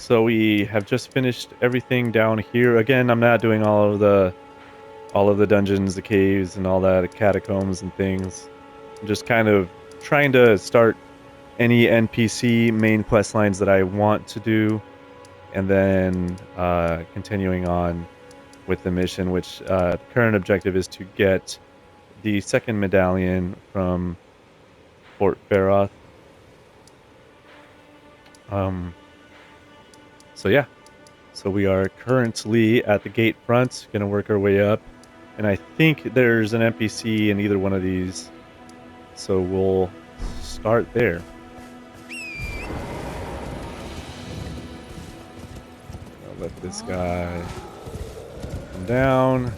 So we have just finished everything down here. Again, I'm not doing all of the dungeons, the caves, and all that, catacombs and things. I'm just kind of trying to start any NPC main quest lines that I want to do, and then continuing on with the mission, which the current objective is to get the second medallion from Fort Feroth. Um, so yeah, so we are currently at the gate front, gonna work our way up, and I think there's an NPC in either one of these, so we'll start there. I'll let this guy come down.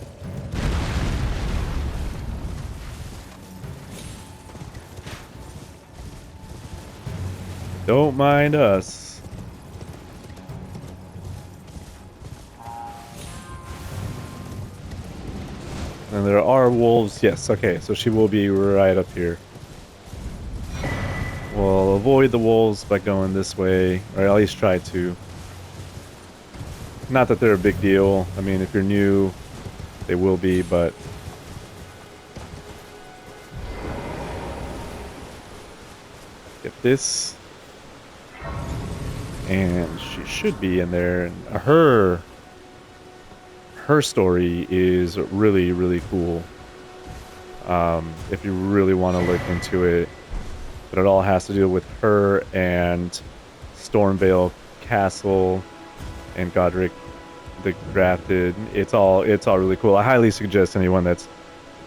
Don't mind us. And there are wolves. Yes, okay, so she will be right up here. We'll avoid the wolves by going this way, or at least try to. Not that they're a big deal. I mean, if you're new, they will be, but get this. And she should be in there. And her story is really, really cool. If you really want to look into it. But it all has to do with her and Stormvale Castle and Godric the Grafted. It's all really cool. I highly suggest anyone that's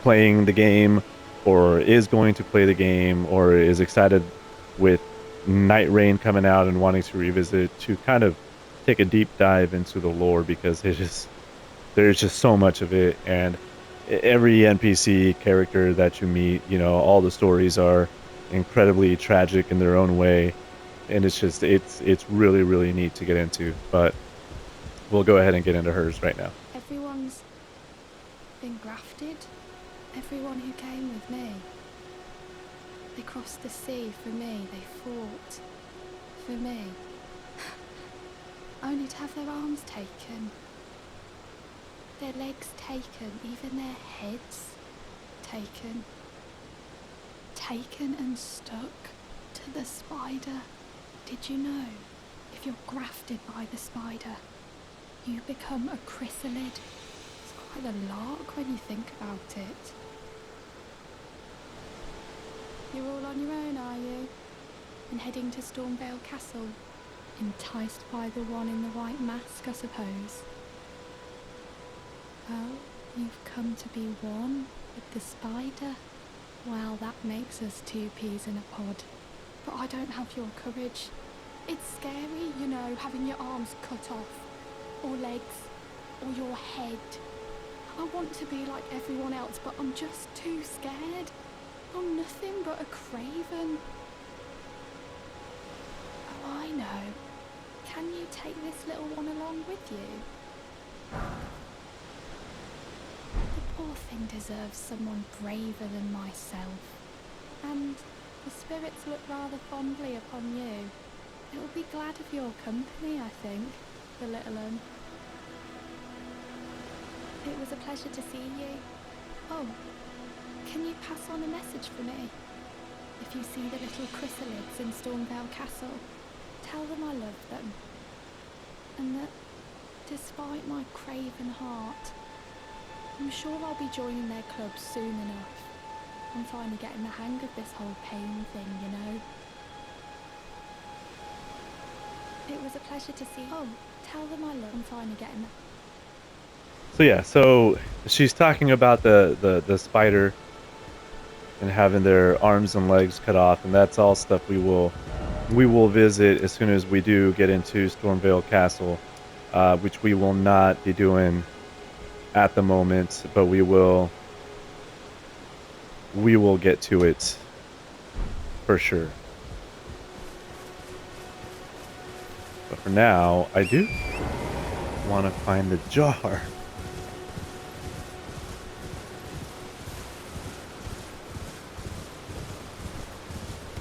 playing the game or is going to play the game or is excited with Night Rain coming out and wanting to revisit to kind of take a deep dive into the lore, because there's just so much of it, and every NPC character that you meet, you know, all the stories are incredibly tragic in their own way, and it's really, really neat to get into. But we'll go ahead and get into hers right now. Everyone's been grafted. Everyone who came with me. They crossed the sea for me. They fought for me. Only to have their arms taken. Their legs taken. Even their heads taken. Taken and stuck to the spider. Did you know? If you're grafted by the spider, you become a chrysalid. It's quite a lark when you think about it. You're all on your own, are you? And heading to Stormvale Castle? Enticed by the one in the white mask, I suppose? Well, you've come to be one with the spider. Well, that makes us two peas in a pod. But I don't have your courage. It's scary, you know, having your arms cut off. Or legs, or your head. I want to be like everyone else, but I'm just too scared. I'm nothing but a craven. Oh, I know. Can you take this little one along with you? The poor thing deserves someone braver than myself. And the spirits look rather fondly upon you. It'll be glad of your company, I think, the little one. It was a pleasure to see you. Oh, can you pass on a message for me? If you see the little chrysalids in Stormvale Castle, tell them I love them. And that, despite my craven heart, I'm sure I'll be joining their club soon enough. I'm finally getting the hang of this whole pain thing, you know. It was a pleasure to see you. Oh, tell them I love them. I'm finally getting the... So yeah, so she's talking about the spider and having their arms and legs cut off, and that's all stuff we will visit as soon as we do get into Stormvale Castle, which we will not be doing at the moment, but we will get to it for sure. But for now, I do want to find the jar.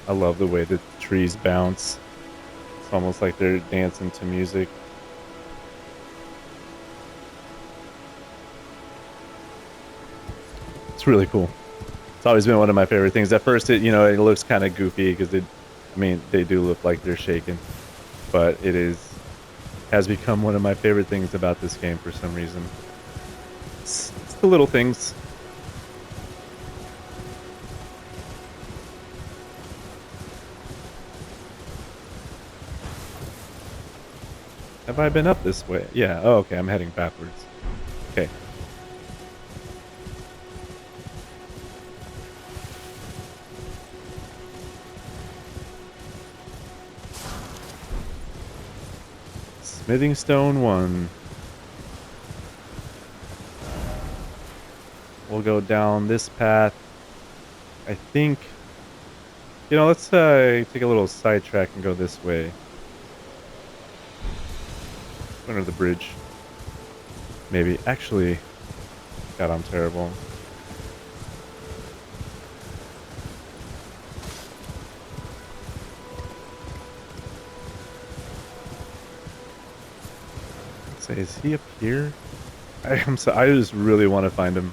I love the way the trees bounce. It's almost like they're dancing to music. It's really cool. It's always been one of my favorite things. At first, it looks kind of goofy because they do look like they're shaking, but has become one of my favorite things about this game for some reason. It's the little things. Have I been up this way? Yeah. Oh, okay. I'm heading backwards. Okay. Smithing Stone 1. We'll go down this path. I think, let's take a little sidetrack and go this way. Under the bridge. Maybe. Actually, God, I'm terrible. Let's say, is he up here? I just really want to find him.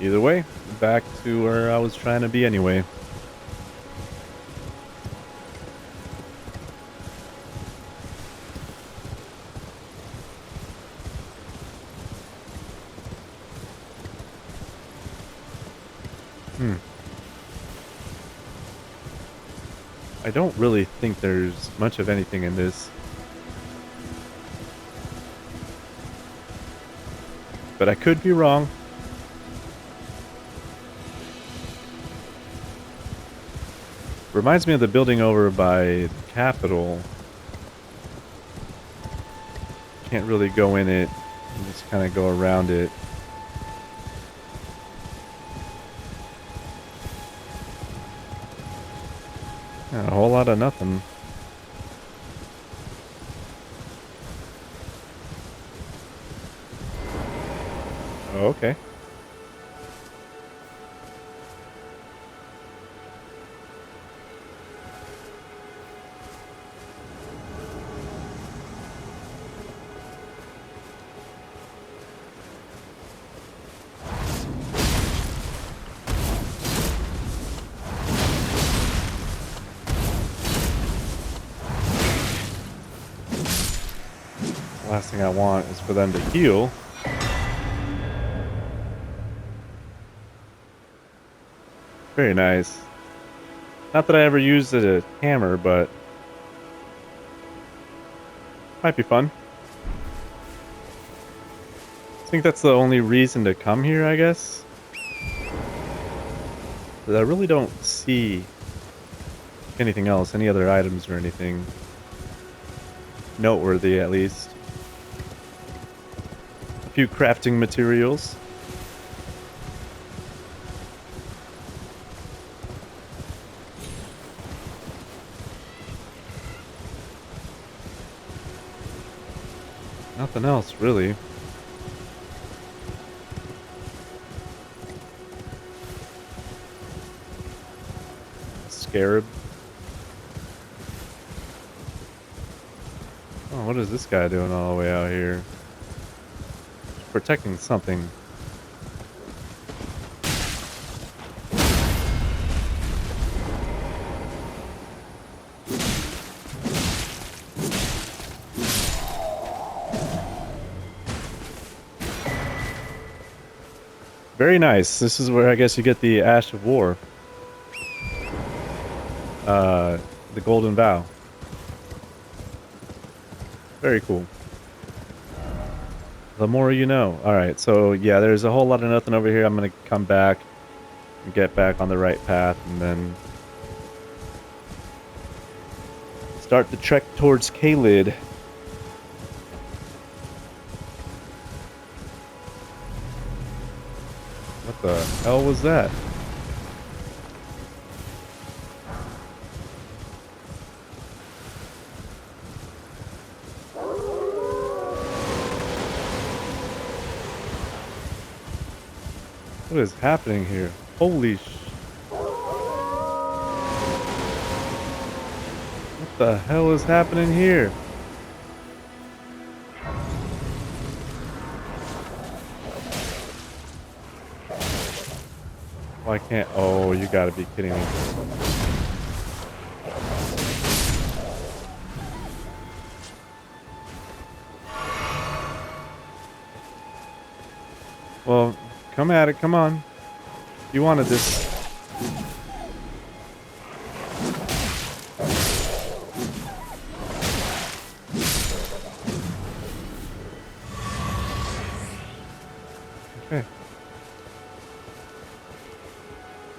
Either way, back to where I was trying to be anyway. I don't really think there's much of anything in this. But I could be wrong. Reminds me of the building over by the Capitol. Can't really go in it. You just kind of go around it. Yeah, a whole lot of nothing. Oh, okay. Last thing I want is for them to heal. Very nice. Not that I ever used a hammer, but might be fun. I think that's the only reason to come here, I guess. But I really don't see anything else, any other items or anything noteworthy, at least. A few crafting materials. Nothing else, really. Scarab. Oh, what is this guy doing all the way out here? Protecting something. Very nice. This is where I guess you get the Ash of War. The Golden Vow. Very cool. The more you know. Alright, so yeah, there's a whole lot of nothing over here. I'm gonna come back and get back on the right path and then start the trek towards Kalid. What the hell was that? What is happening here? Holy what the hell is happening here? Why can't... Oh, you gotta be kidding me. Well, come at it. Come on. You wanted this. Okay.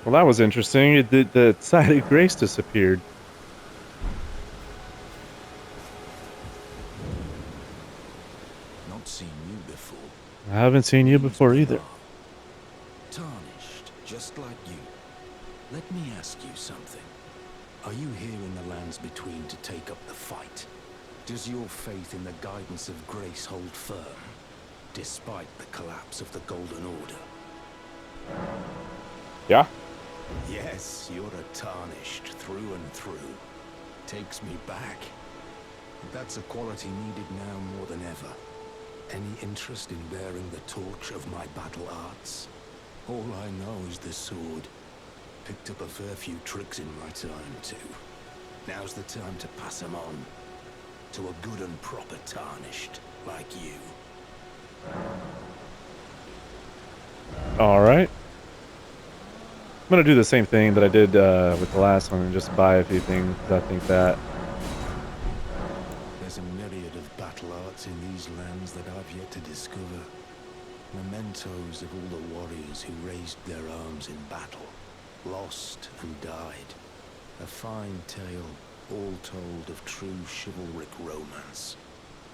Well, that was interesting. The side of Grace disappeared. Not seen you before. I haven't seen you Name's before either. Bernard. Tarnished, just like you. Let me ask you something. Are you here in the lands between to take up the fight? Does your faith in the guidance of Grace hold firm, despite the collapse of the Golden Order? Yeah. Yes, you're a Tarnished through and through. Takes me back. That's a quality needed now more than ever. Any interest in bearing the torch of my battle arts? All I know is the sword. Picked up a fair few tricks in my time, too. Now's the time to pass them on. To a good and proper Tarnished, like you. Alright. I'm gonna do the same thing that I did with the last one and just buy a few things. I think that... There's a myriad of battle arts in these lands that I've yet to discover. Mementos of all the warriors who raised their arms in battle, lost and died. A fine tale, all told of true chivalric romance.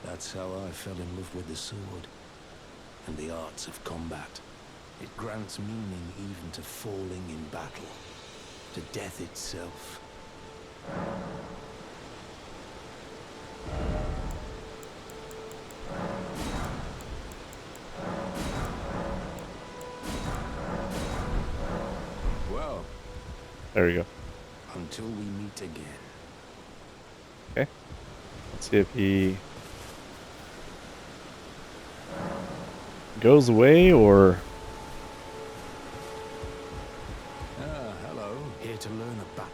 That's how I fell in love with the sword and the arts of combat. It grants meaning even to falling in battle, to death itself. Well, There we go. until we meet again. Okay. Let's see if he goes away or... Hello. Here to learn about...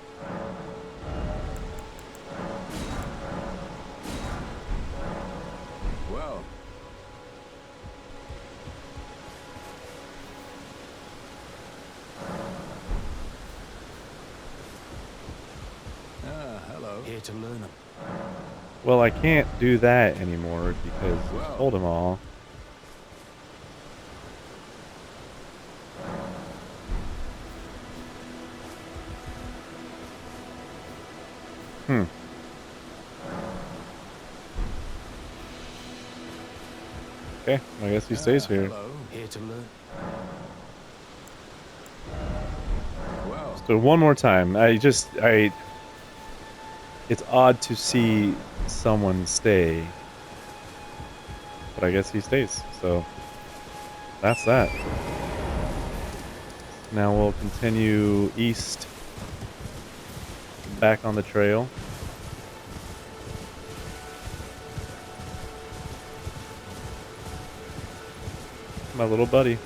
Well. Hello. Here to learn Well, I can't do that anymore because I told him all. Hmm. Okay, I guess he stays here. Hello. Here to learn. Well. So one more time. It's odd to see someone stay. But I guess he stays. So that's that. Now we'll continue east. Back on the trail. My little buddy.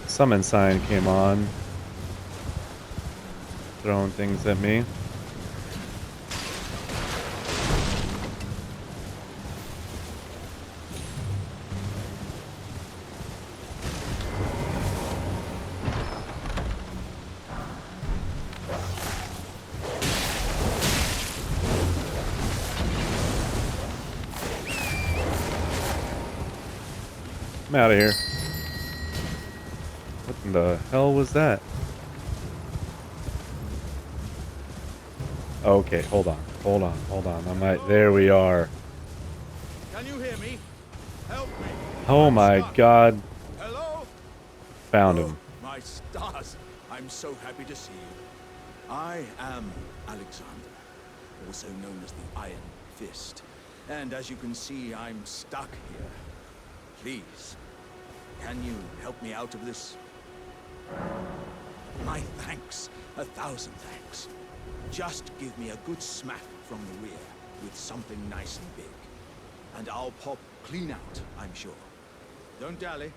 Summon sign came on. Throwing things at me. I'm out of here. What in the hell was that? Okay, hold on. I'm right there. We are. Can you hear me? Help me. Oh I'm my stuck. god. Hello? Found Oh, him. my stars. I'm so happy to see you. I am Alexander, also known as the Iron Fist. And as you can see, I'm stuck here. Please, can you help me out of this? My thanks. 1,000 thanks. Just give me a good smack from the rear with something nice and big. And I'll pop clean out, I'm sure. Don't dally.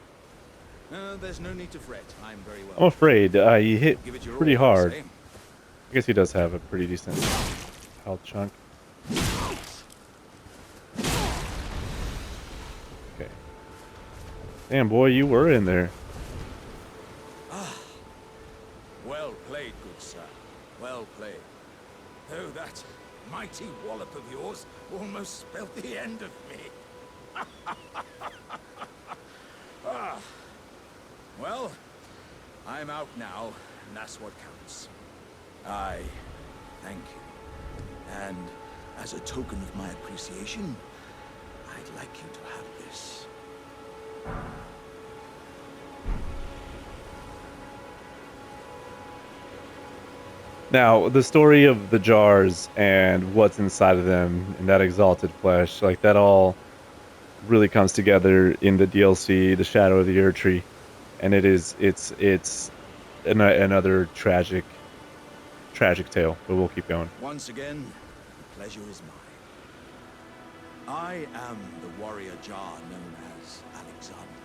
There's no need to fret. I'm very well. I'm afraid he hit Give it your pretty all, hard. eh? I guess he does have a pretty decent health chunk. Okay. Damn, boy, you were in there. Well played, good sir. Well played. Though that mighty wallop of yours almost spelled the end of me. Well, I'm out now, and that's what counts. I thank you. And as a token of my appreciation, I'd like you to have this. Now, the story of the jars and what's inside of them and that exalted flesh, like that all really comes together in the DLC, The Shadow of the Earth Tree, and it's another tragic tale. But we'll keep going. Once again, the pleasure is mine. I am the warrior Jar known as Alexander.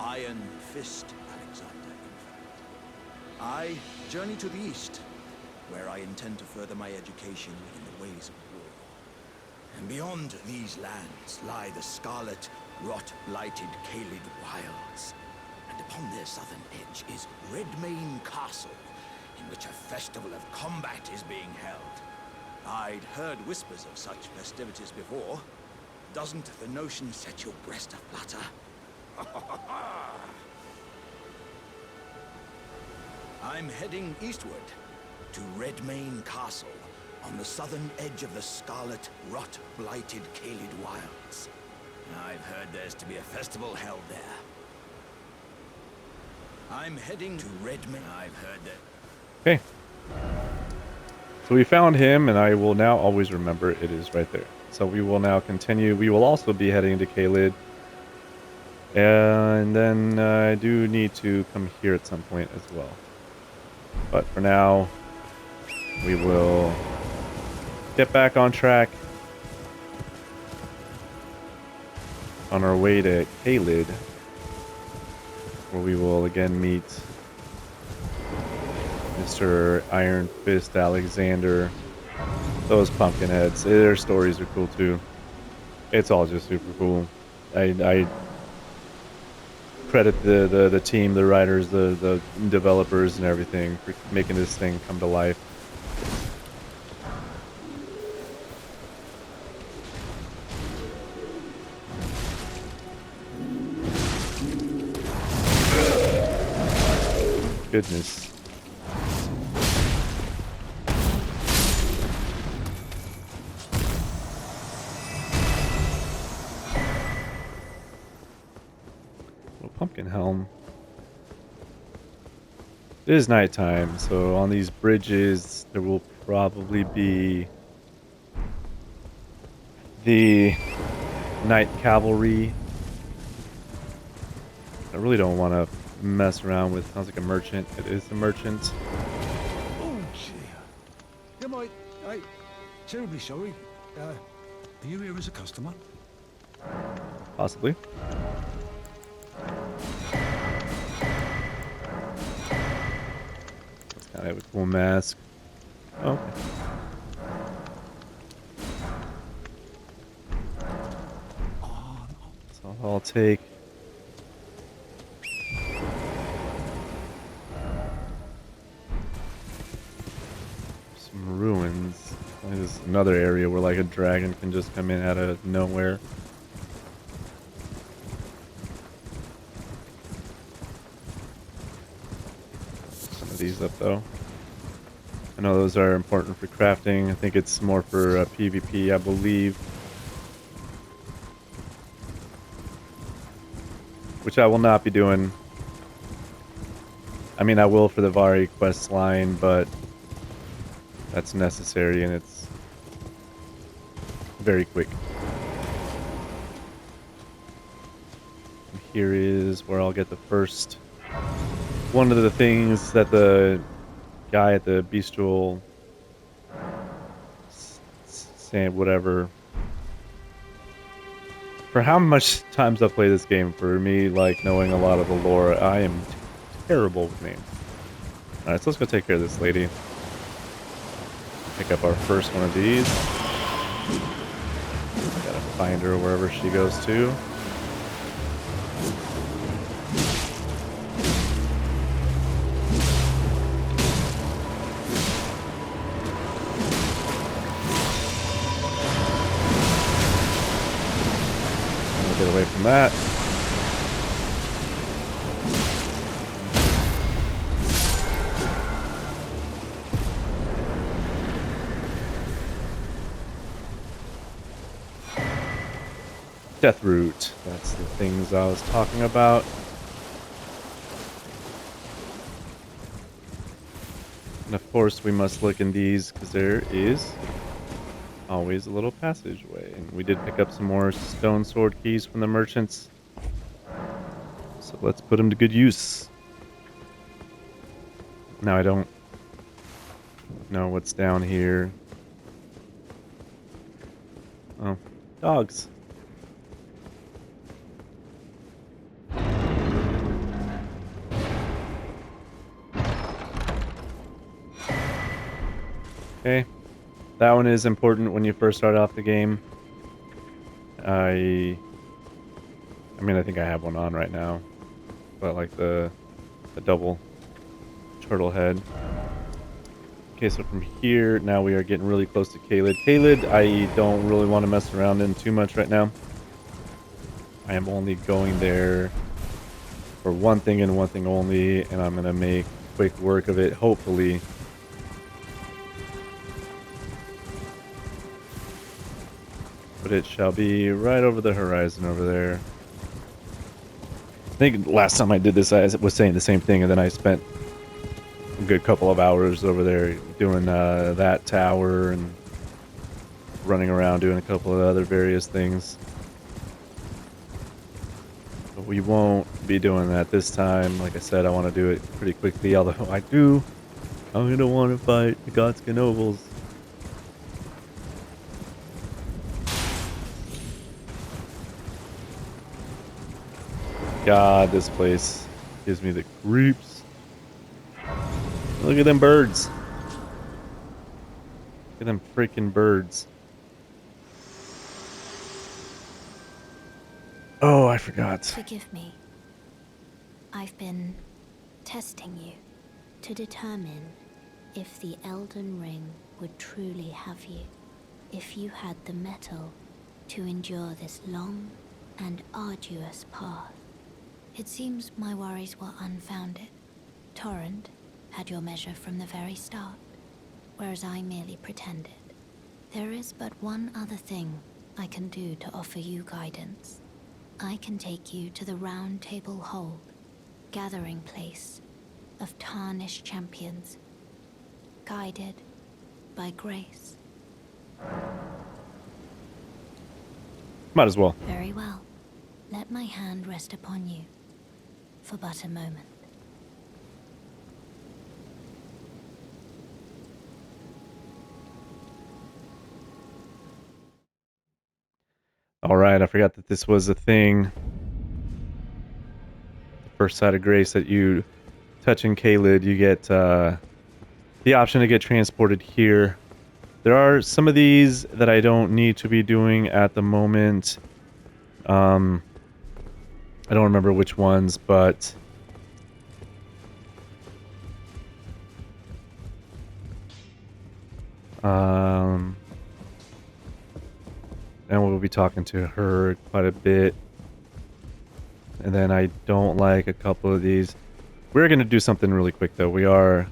Iron Fist Alexander, in fact. I journey to the east, where I intend to further my education in the ways of war. And beyond these lands lie the scarlet, rot-blighted Caelid wilds. And upon their southern edge is Redmane Castle, in which a festival of combat is being held. I'd heard whispers of such festivities before. Doesn't the notion set your breast aflutter? I'm heading eastward to Redmane Castle on the southern edge of the scarlet, rot-blighted Caelid wilds. I've heard there's to be a festival held there. I'm heading to Redmane. I've heard that. Okay. So we found him, and I will now always remember it is right there. So we will now continue. We will also be heading to Caelid. And then I do need to come here at some point as well. But for now, we will get back on track on our way to Caelid, where we will again meet Mr. Iron Fist Alexander. Those pumpkin heads, their stories are cool too. It's all just super cool. I credit the team, the writers, the developers, and everything for making this thing come to life. Goodness. Pumpkin helm. It is nighttime, so on these bridges there will probably be the night cavalry. I really don't want to mess around with. Sounds like a merchant. It is a merchant. Oh, dear. I'm terribly sorry. Are you here as a customer? Possibly. That's kind of a cool mask. Oh, okay. So I'll take. Some ruins. This is another area where like a dragon can just come in out of nowhere. Some of these up though. I know those are important for crafting. I think it's more for PvP, I believe. Which I will not be doing. I mean, I will for the Vari quest line, but that's necessary and it's very quick. here is where I'll get the first one of the things that the guy at the bistro saying whatever. For how much times I've played this game, for me, like, knowing a lot of the lore, I am terrible with names. Alright, so let's go take care of this lady. Pick up our first one of these. Gotta find her wherever she goes to. Get away from that. Death root. That's the things I was talking about. And of course we must look in these because there is always a little passageway. And we did pick up some more stone sword keys from the merchants. So let's put them to good use. Now I don't know what's down here. Oh, dogs. Okay. That one is important when you first start off the game. I mean, I think I have one on right now. But like the double turtle head. Okay, so from here, now we are getting really close to Caelid. Caelid, I don't really want to mess around in too much right now. I am only going there for one thing and one thing only, and I'm going to make quick work of it, hopefully. But it shall be right over the horizon over there. I think last time I did this, I was saying the same thing, and then I spent a good couple of hours over there doing that tower and running around doing a couple of other various things. But we won't be doing that this time. Like I said, I want to do it pretty quickly, although I'm going to want to fight the Godska nobles. God, this place gives me the creeps. Look at them birds. Look at them freaking birds. Oh, I forgot. Forgive me. I've been testing you to determine if the Elden Ring would truly have you. If you had the mettle to endure this long and arduous path. It seems my worries were unfounded. Torrent had your measure from the very start, whereas I merely pretended. There is but one other thing I can do to offer you guidance. I can take you to the Round Table Hold, gathering place of tarnished champions, guided by grace. Might as well. Very well. Let my hand rest upon you for but a moment. Alright, I forgot that this was a thing. The first side of grace that you touch in Caelid, you get the option to get transported here. There are some of these that I don't need to be doing at the moment. I don't remember which ones, but and we'll be talking to her quite a bit. And then I don't like a couple of these. We're going to do something really quick, though. We are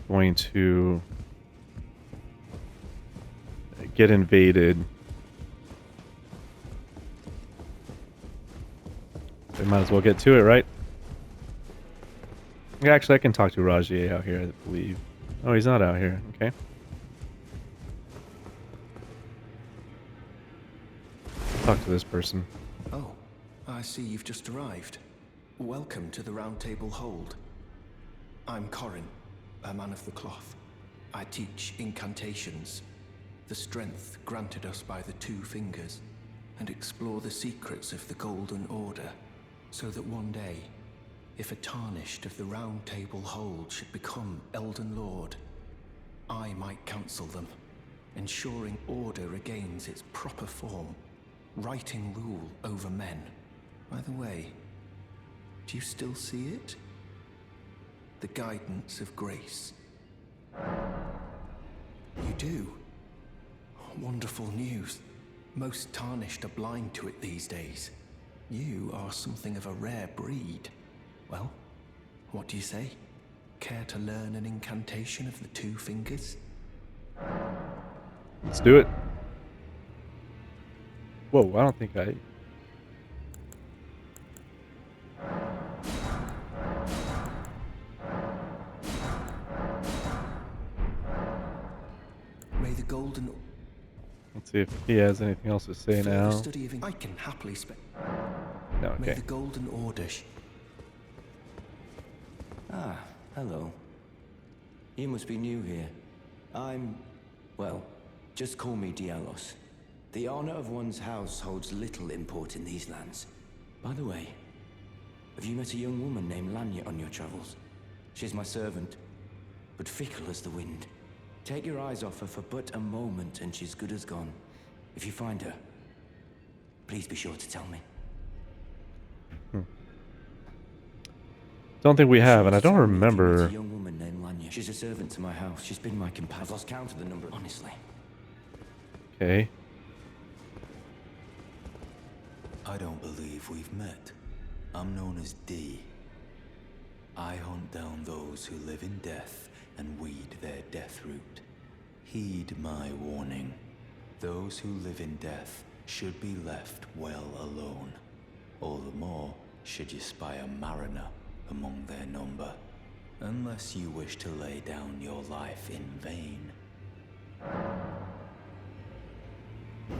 going to get invaded. We might as well get to it, right? Actually, I can talk to Rajier out here, I believe. Oh, he's not out here. Okay. Talk to this person. Oh, I see you've just arrived. Welcome to the Round Table Hold. I'm Corin, a man of the cloth. I teach incantations, the strength granted us by the Two Fingers, and explore the secrets of the Golden Order, so that one day, if a tarnished of the Round Table Hold should become Elden Lord, I might counsel them, ensuring order regains its proper form, righting rule over men. By the way, do you still see it? The guidance of grace. You do? Wonderful news. Most tarnished are blind to it these days. You are something of a rare breed. Well, what do you say? Care to learn an incantation of the Two Fingers? Let's do it. Whoa, I don't think I... May the golden... Let's see if he has anything else to say Further now. study of I can happily spend. No, May okay. the golden order... Ah, hello. You must be new here. Well, just call me Dialos. The honor of one's house holds little import in these lands. By the way, have you met a young woman named Lanya on your travels? She's my servant, but fickle as the wind. Take your eyes off her for but a moment and she's good as gone. If you find her, please be sure to tell me. Don't think we have, and I don't Tell me if you meet remember. a young woman named Lanya. She's a servant to my house. She's been my companion. I've lost count of the number, honestly. Okay. I don't believe we've met. I'm known as D. I hunt down those who live in death and weed their death root. Heed my warning. Those who live in death should be left well alone. All the more should you spy a mariner among their number, unless you wish to lay down your life in vain.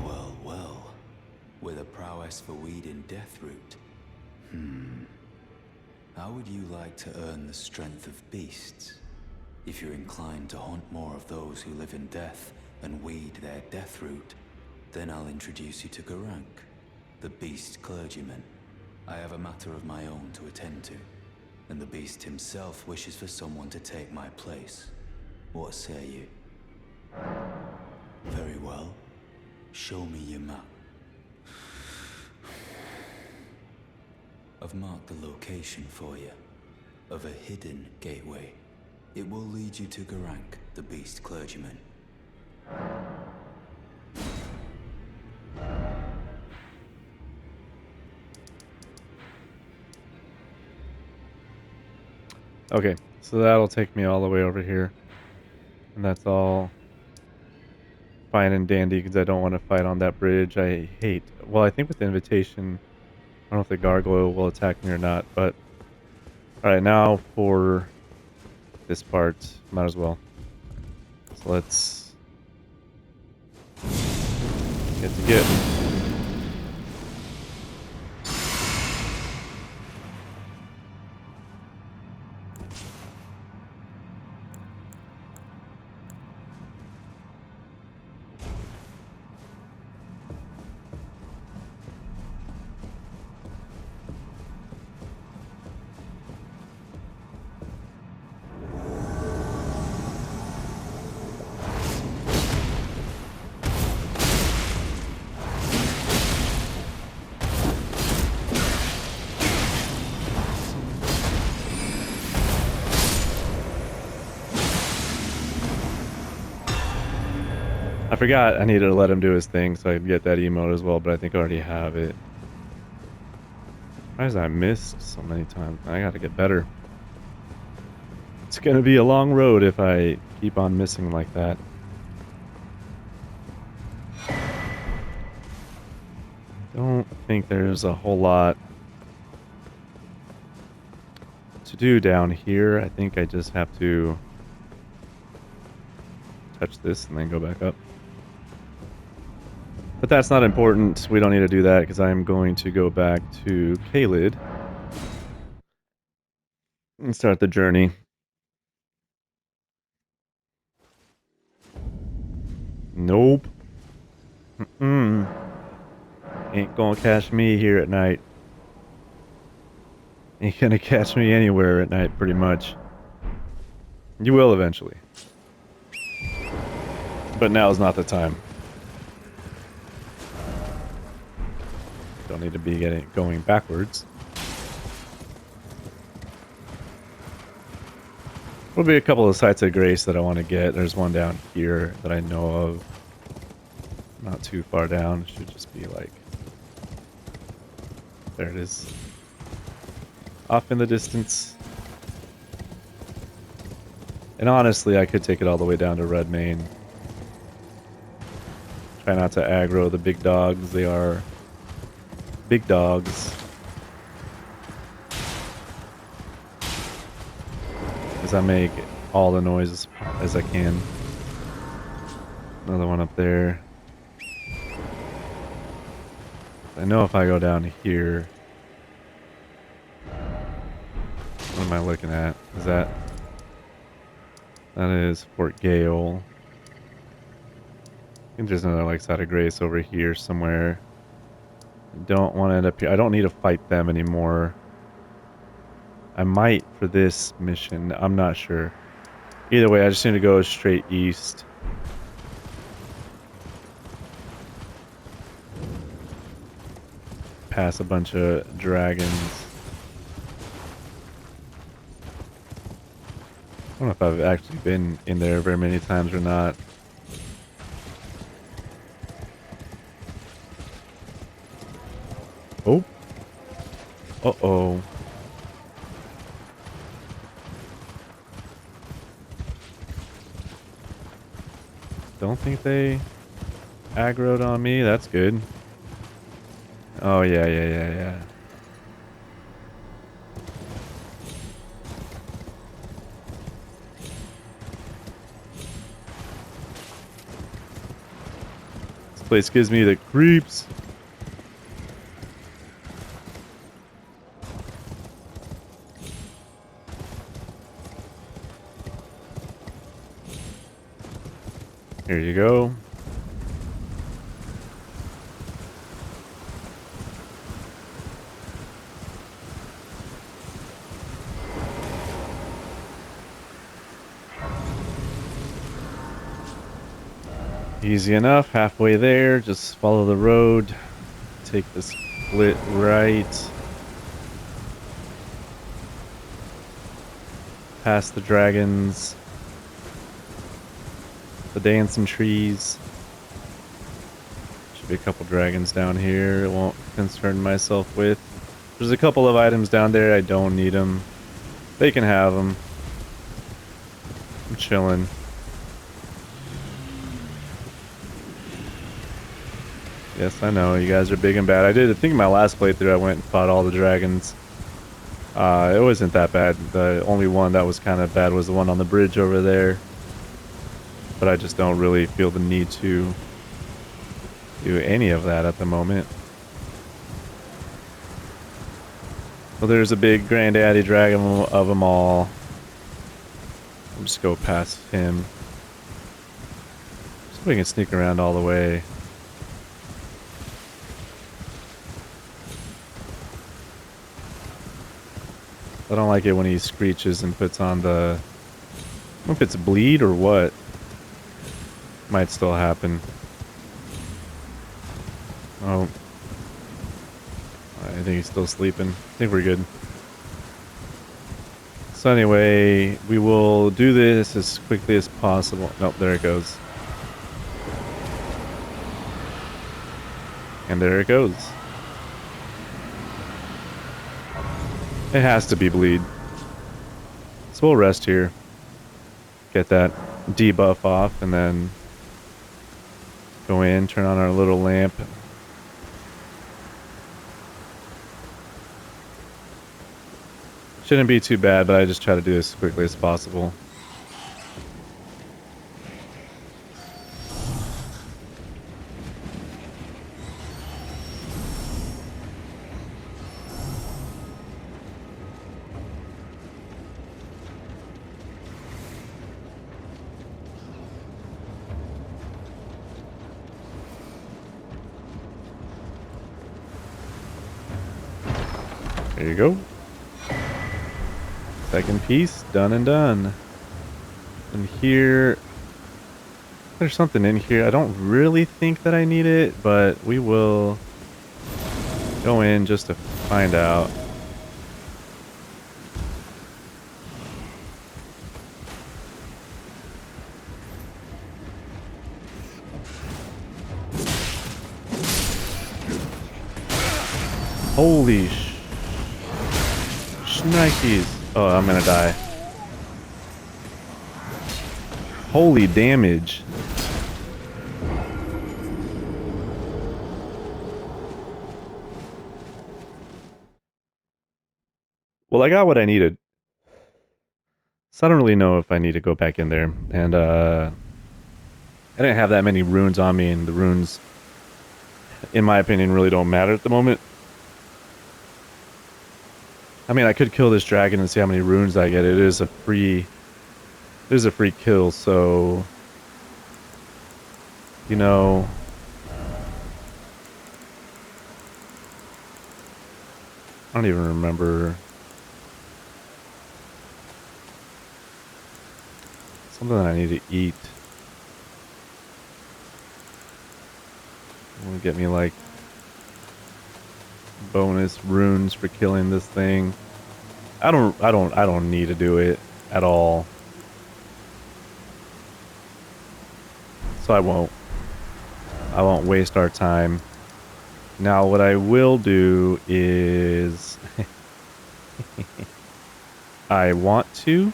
Well, well, with a prowess for weeding death root. How would you like to earn the strength of beasts? If you're inclined to hunt more of those who live in death and weed their death root, then I'll introduce you to Garank, the beast clergyman. I have a matter of my own to attend to, and the beast himself wishes for someone to take my place. What say you? Very well. Show me your map. I've marked the location for you, of a hidden gateway. It will lead you to Garank, the beast clergyman. Okay, so that'll take me all the way over here. And that's all fine and dandy because I don't want to fight on that bridge. I hate... Well, I think with the invitation, I don't know if the gargoyle will attack me or not, but... Alright, now for this part, might as well. So let's... get to get. I forgot I needed to let him do his thing so I could get that emote as well, but I think I already have it. Why has I missed so many times? I gotta get better. It's gonna be a long road if I keep on missing like that. Don't think there's a whole lot to do down here. I think I just have to touch this and then go back up. But that's not important. We don't need to do that because I'm going to go back to Kalid and start the journey. Nope. Mm-mm. Ain't gonna catch me here at night. Ain't gonna catch me anywhere at night, pretty much. You will eventually. But now is not the time. Don't need to be going backwards. There'll be a couple of sites of grace that I want to get. There's one down here that I know of. Not too far down. It should just be like... There it is. Off in the distance. And honestly, I could take it all the way down to Redmane. Try not to aggro the big dogs. They are big dogs. As I make all the noise as I can. Another one up there. I know if I go down here... What am I looking at? Is that... That is Fort Gale. I think there's another like side of grace over here somewhere. I don't want to end up here. I don't need to fight them anymore. I might for this mission. I'm not sure. Either way, I just need to go straight east. Pass a bunch of dragons. I don't know if I've actually been in there very many times or not. Oh. Uh-oh. Don't think they aggroed on me. That's good. Oh, yeah. This place gives me the creeps. Here you go. Easy enough, halfway there, just follow the road, take the split right, past the dragons, the dancing trees. Should be a couple dragons down here, it won't concern myself with. There's a couple of items down there, I don't need them. They can have them. I'm chilling. Yes, I know, you guys are big and bad. I think in my last playthrough I went and fought all the dragons. It wasn't that bad. The only one that was kind of bad was the one on the bridge over there. But I just don't really feel the need to do any of that at the moment. Well, there's a big granddaddy dragon of them all. I'll just go past him. So we can sneak around all the way. I don't like it when he screeches and puts on the... I don't know if it's bleed or what. Might still happen. Oh. I think he's still sleeping. I think we're good. So anyway, we will do this as quickly as possible. Nope, there it goes. And there it goes. It has to be bleed. So we'll rest here. Get that debuff off and then go in, turn on our little lamp. Shouldn't be too bad, but I just try to do this as quickly as possible. There you go. Second piece, done and done. And here, there's something in here. I don't really think that I need it, but we will go in just to find out. Holy shnikes. Oh, I'm gonna die. Holy damage. Well, I got what I needed. So I don't really know if I need to go back in there. And I didn't have that many runes on me, and the runes, in my opinion, really don't matter at the moment. I mean, I could kill this dragon and see how many runes I get. It is a free kill, so you know, I don't even remember. Something that I need to eat. Will get me like bonus runes for killing this thing. I don't need to do it at all. So I won't waste our time. Now what I will do is I want to.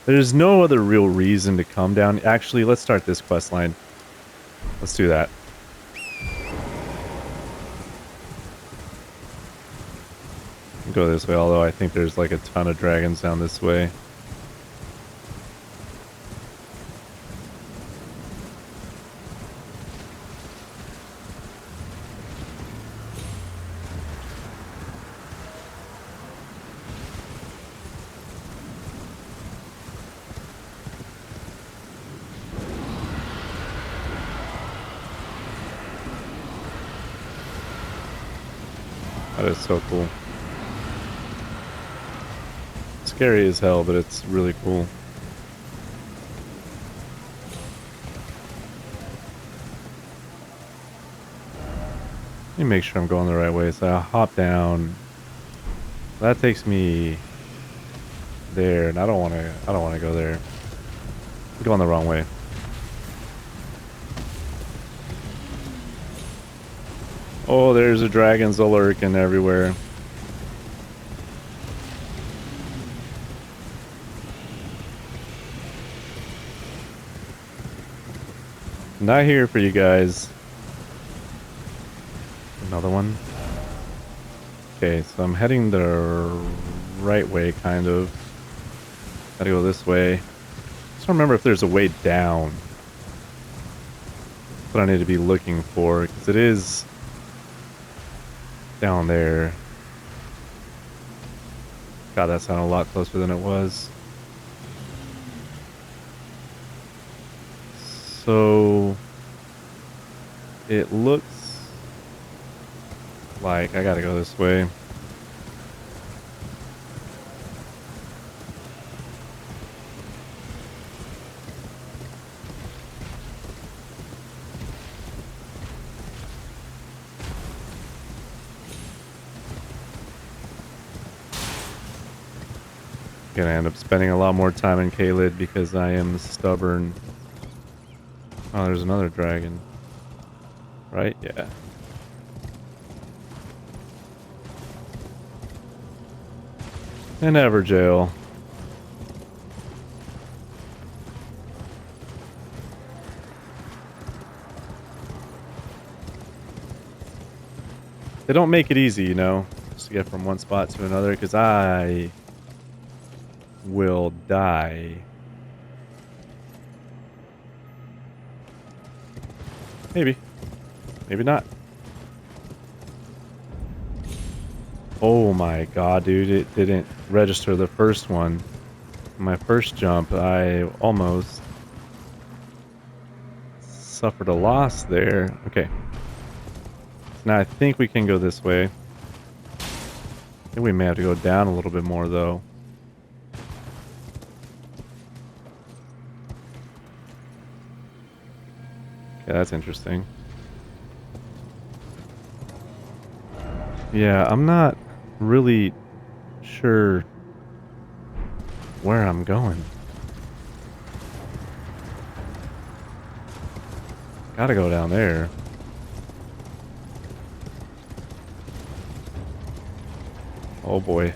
There's no other real reason to come down. Actually, let's start this quest line. Let's do that. Go this way, although I think there's like a ton of dragons down this way. That is so cool. Scary as hell, but it's really cool. Let me make sure I'm going the right way. So I hop down. That takes me there, and I don't want to go there. I'm going the wrong way. Oh, there's a dragons lurking everywhere. Not here for you guys. Another one. Okay, so I'm heading the right way, kind of. Gotta go this way. Just don't remember if there's a way down. That's what I need to be looking for, because it is down there. God, that sounded a lot closer than it was. So it looks like I gotta go this way. Gonna end up spending a lot more time in Kaled because I am stubborn. Oh, there's another dragon. Right? Yeah. And Everjail. They don't make it easy, you know, just to get from one spot to another, because I will die. Maybe. Maybe not. Oh my god, dude, it didn't register the first one. My first jump, I almost suffered a loss there. Okay. Now I think we can go this way. think we may have to go down a little bit more, though. Yeah, that's interesting. Yeah, I'm not really sure where I'm going. Gotta go down there. Oh boy.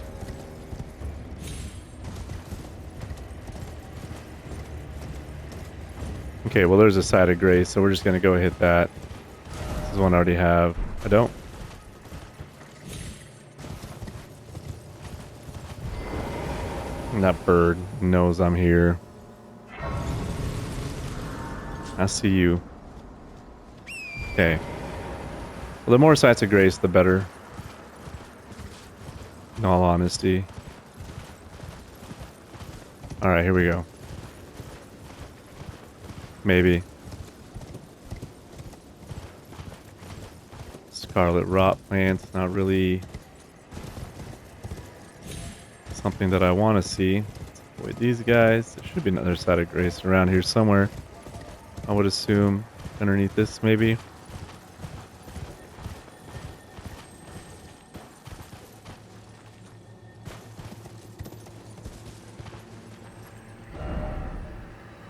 Okay, well there's a side of grace, so we're just gonna go hit that. This is one I already have. I don't. And that bird knows I'm here. I see you. Okay. Well, the more sites of grace, the better. In all honesty. Alright, here we go. Maybe. Scarlet rot plants, not really something that I want to see. Let's avoid these guys. There should be another side of grace around here somewhere. I would assume underneath this, maybe.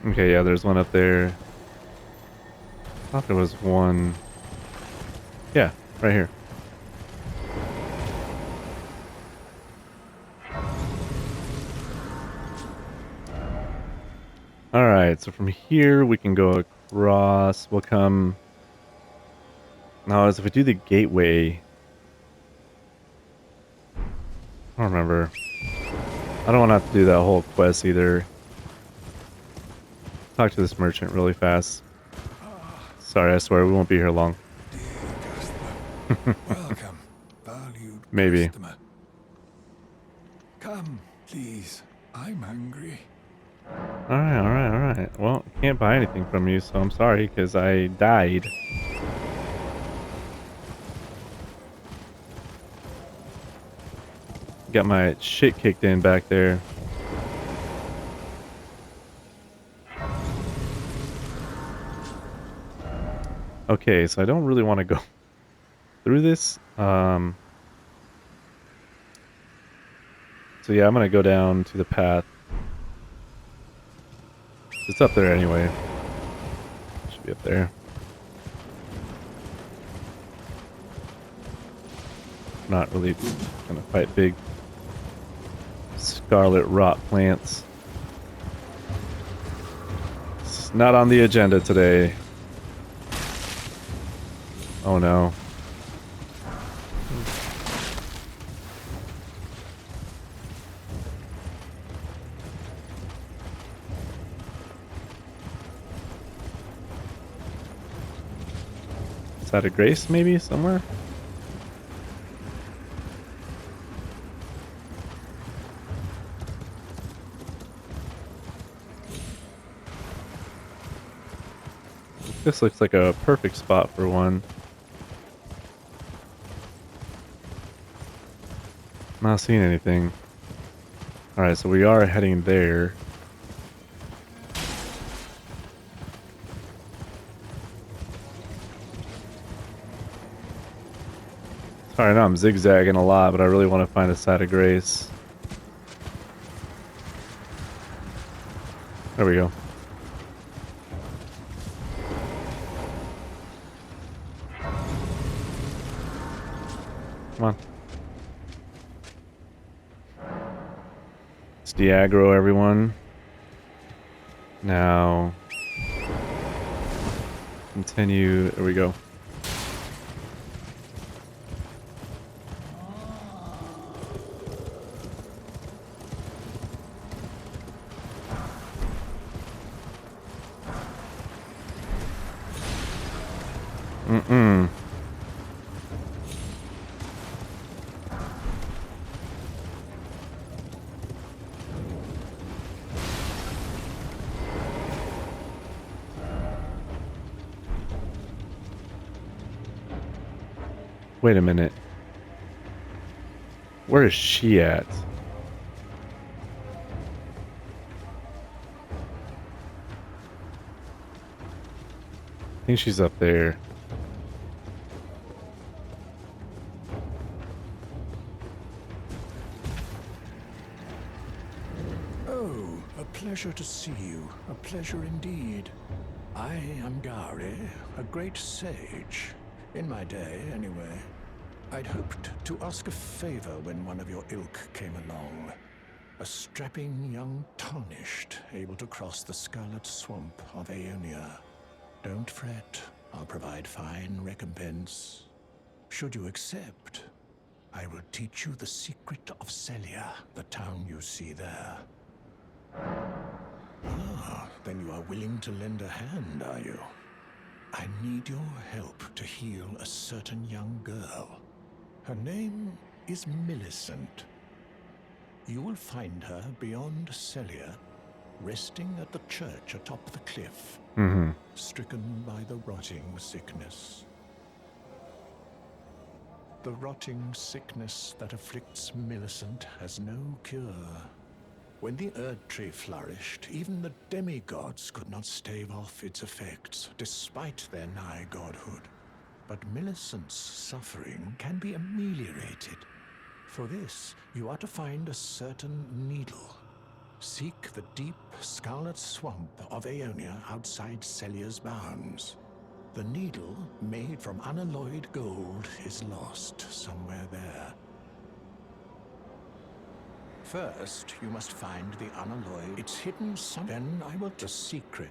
Okay, yeah, there's one up there. I thought there was one. Yeah, right here. Alright, so from here we can go across. We'll come... No, as if we do the gateway... I don't remember. I don't want to have to do that whole quest either. Talk to this merchant really fast. Sorry, I swear we won't be here long. Dear customer, welcome, valued Maybe. customer. Come, please. I'm hungry. Alright. Well, I can't buy anything from you, so I'm sorry, because I died. Got my shit kicked in back there. Okay, so I don't really want to go through this. So yeah, I'm gonna go down to the path. It's up there anyway. Should be up there. Not really gonna fight big scarlet rot plants. It's not on the agenda today. Oh no. Is that a grace maybe somewhere? This looks like a perfect spot for one. Not seeing anything. Alright, so we are heading there. Sorry, I know I'm zigzagging a lot, but I really want to find a side of grace. There we go. Come on. Let's de-aggro everyone. Now... continue. There we go. Mm-mm. Wait a minute. Where is she at? I think she's up there. Oh, a pleasure to see you. A pleasure indeed. I am Gary, a great sage. In my day, anyway. I'd hoped to ask a favor when one of your ilk came along. A strapping young tarnished, able to cross the scarlet swamp of Aeonia. Don't fret, I'll provide fine recompense. Should you accept, I will teach you the secret of Celia, the town you see there. Ah, then you are willing to lend a hand, are you? I need your help to heal a certain young girl. Her name is Millicent. You will find her beyond Celia, resting at the church atop the cliff, stricken by the rotting sickness. The rotting sickness that afflicts Millicent has no cure. When the Erd Tree flourished, even the demigods could not stave off its effects, despite their nigh godhood. But Millicent's suffering can be ameliorated. For this, you are to find a certain needle. Seek the deep, scarlet swamp of Aeonia outside Celia's bounds. The needle, made from unalloyed gold, is lost somewhere there. First, you must find the unalloyed. It's hidden somewhere. Then I will tell the secret.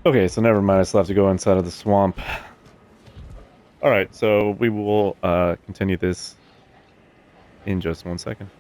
Okay, so never mind. I still have to go inside of the swamp. All right, so we will continue this in just 1 second.